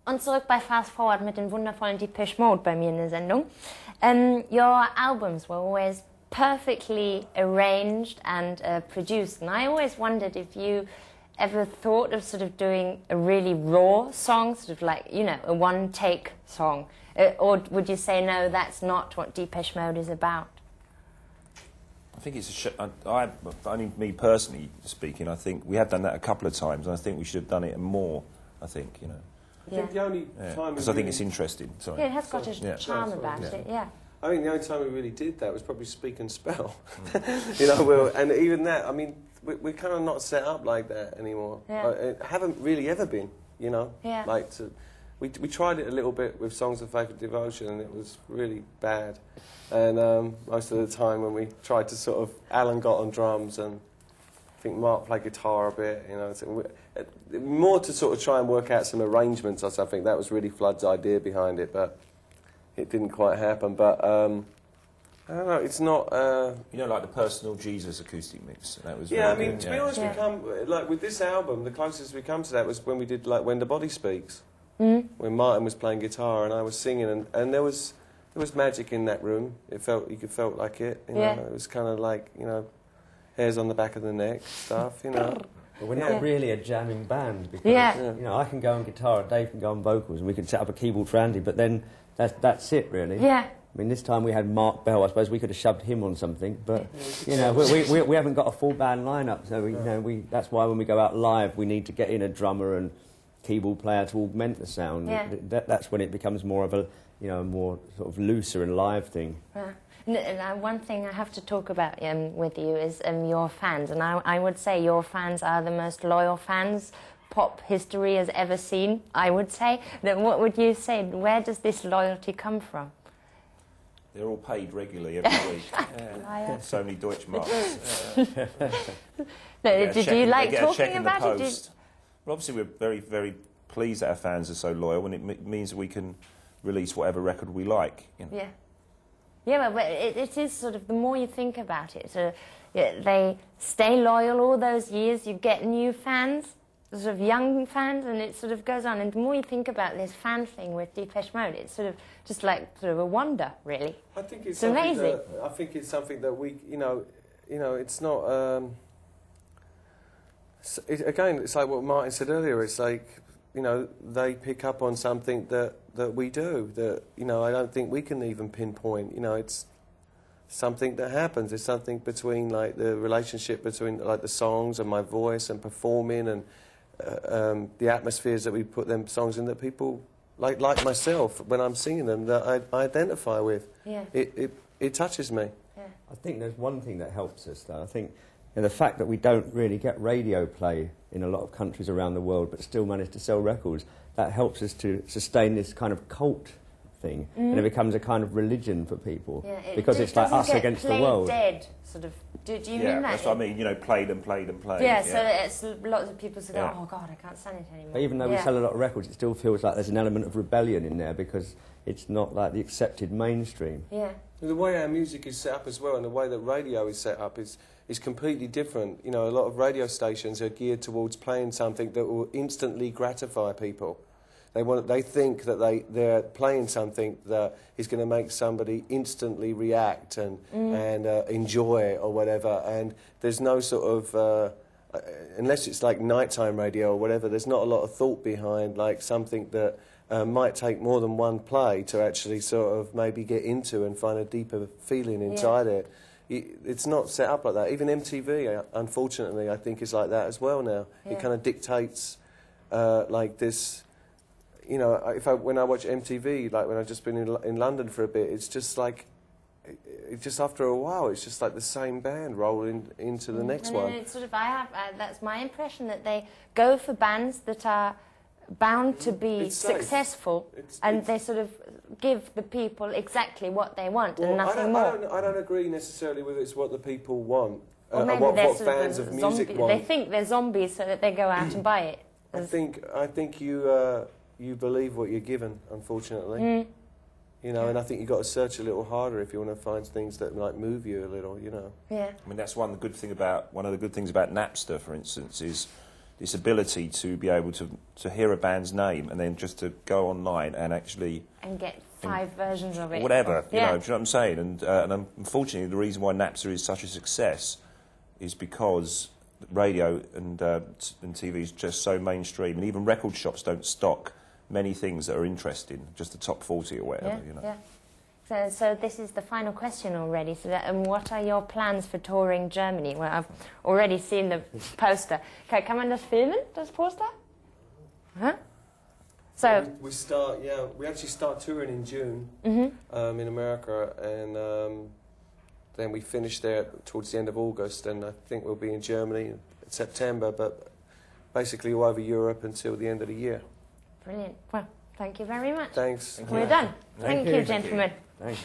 Und zurück bei Fast Forward mit den wundervollen Depeche Mode bei mir in der Sendung. Your albums were always perfectly arranged and produced, and I always wondered if you ever thought of sort of doing a really raw song, sort of like, you know, a one-take song, or would you say no, that's not what Depeche Mode is about? I think it's only me personally speaking, I think we have done that a couple of times, and I think we should have done it more, I think, you know. I think the only time... Because I think it's interesting, sorry. Yeah, it has got a charm about it, yeah. I think the only time we really did that was probably Speak and Spell. You know, and even that, I mean, we're kind of not set up like that anymore. Yeah. Haven't really ever been, you know. Yeah. Like we tried it a little bit with Songs of Faith and Devotion, and it was really bad. And most of the time when we tried to sort of, Alan got on drums, and I think Mark played guitar a bit, you know. So more to sort of try and work out some arrangements or something. That was really Flood's idea behind it, but it didn't quite happen. But I don't know, it's not... you know, like the Personal Jesus acoustic mix. That was yeah, I really mean, good, to be honest, like with this album, the closest we come to that was when we did like When the Body Speaks, when Martin was playing guitar and I was singing, and there was magic in that room. It felt, you could felt like it. You know, it was kind of like, you know, hairs on the back of the neck stuff. You know. But we're not really a jamming band because you know, I can go on guitar, Dave can go on vocals, and we can set up a keyboard for Andy. But then that's it, really. Yeah. I mean, this time we had Mark Bell. I suppose we could have shoved him on something, but you know, we haven't got a full band lineup, so you know, that's why when we go out live, we need to get in a drummer and keyboard player to augment the sound. Yeah. That's when it becomes more of a, you know, more sort of looser and live thing. One thing I have to talk about with you is your fans, and I would say your fans are the most loyal fans pop history has ever seen, I would say. Then what would you say? Where does this loyalty come from? They're all paid regularly every week. So many Deutschmarks. Did you like talking about it? Well, obviously we're very, very pleased that our fans are so loyal, and it means that we can release whatever record we like. You know. Yeah. Yeah, but it is sort of, the more you think about it, they stay loyal all those years, you get new fans, sort of young fans, and it sort of goes on. And the more you think about this fan thing with Depeche Mode, it's sort of just like sort of a wonder, really. I think it's amazing. I think it's something that we, you know, it's not. Again, it's like what Martin said earlier. It's like, you know, they pick up on something that we do that, you know, I don't think we can even pinpoint. You know, it's something that happens. It's something between, like, the relationship between, like, the songs and my voice and performing and the atmospheres that we put them songs in that people, like myself, when I'm singing them, that I identify with. Yeah. It touches me. Yeah. I think there's one thing that helps us, though. I think the fact that we don't really get radio play in a lot of countries around the world but still manage to sell records, that helps us to sustain this kind of cult thing, and it becomes a kind of religion for people, because it's like us against the world. Dead, sort of. Do you mean that? Yeah, that's what I mean, you know, played and played and played. Yeah, so it's lots of people say, oh God, I can't stand it anymore. But even though we sell a lot of records, it still feels like there's an element of rebellion in there, because it's not like the accepted mainstream. Yeah. The way our music is set up as well, and the way that radio is set up is completely different. You know, a lot of radio stations are geared towards playing something that will instantly gratify people. They think that they're playing something that is going to make somebody instantly react and enjoy or whatever. And there's no sort of, unless it's like nighttime radio or whatever, there's not a lot of thought behind, like, something that might take more than one play to actually sort of maybe get into and find a deeper feeling inside it. It's not set up like that. Even MTV, unfortunately, I think is like that as well now. It kind of dictates like this. You know, when I watch MTV, like when I've just been in London for a bit, it's just like, just after a while, it's just like the same band rolling into the next one. It's sort of, that's my impression, that they go for bands that are bound to be successful, and they sort of give the people exactly what they want and nothing more. I don't agree necessarily with it's what the people want, or maybe what fans of music want. They think they're zombies, so that they go out and buy it. I think you believe what you're given, unfortunately. You know, and I think you've got to search a little harder if you want to find things that might move you a little, you know. Yeah. I mean, that's one of the good things about Napster, for instance, is this ability to be able to hear a band's name and then just to go online and actually... And get 5 versions of it. Whatever, yeah. you know what I'm saying? And unfortunately, the reason why Napster is such a success is because radio and TV is just so mainstream, and even record shops don't stock many things that are interesting, just the top 40 or whatever, Yeah, you know. yeah. So this is the final question already. So what are your plans for touring Germany? Well, I've already seen the poster. Kann man das filmen, das Poster? Huh? So we actually start touring in June in America, and then we finish there towards the end of August, and I think we'll be in Germany in September, but basically all over Europe until the end of the year. Brilliant. Well, thank you very much. Thanks. We're done. Thank you, gentlemen. Thanks.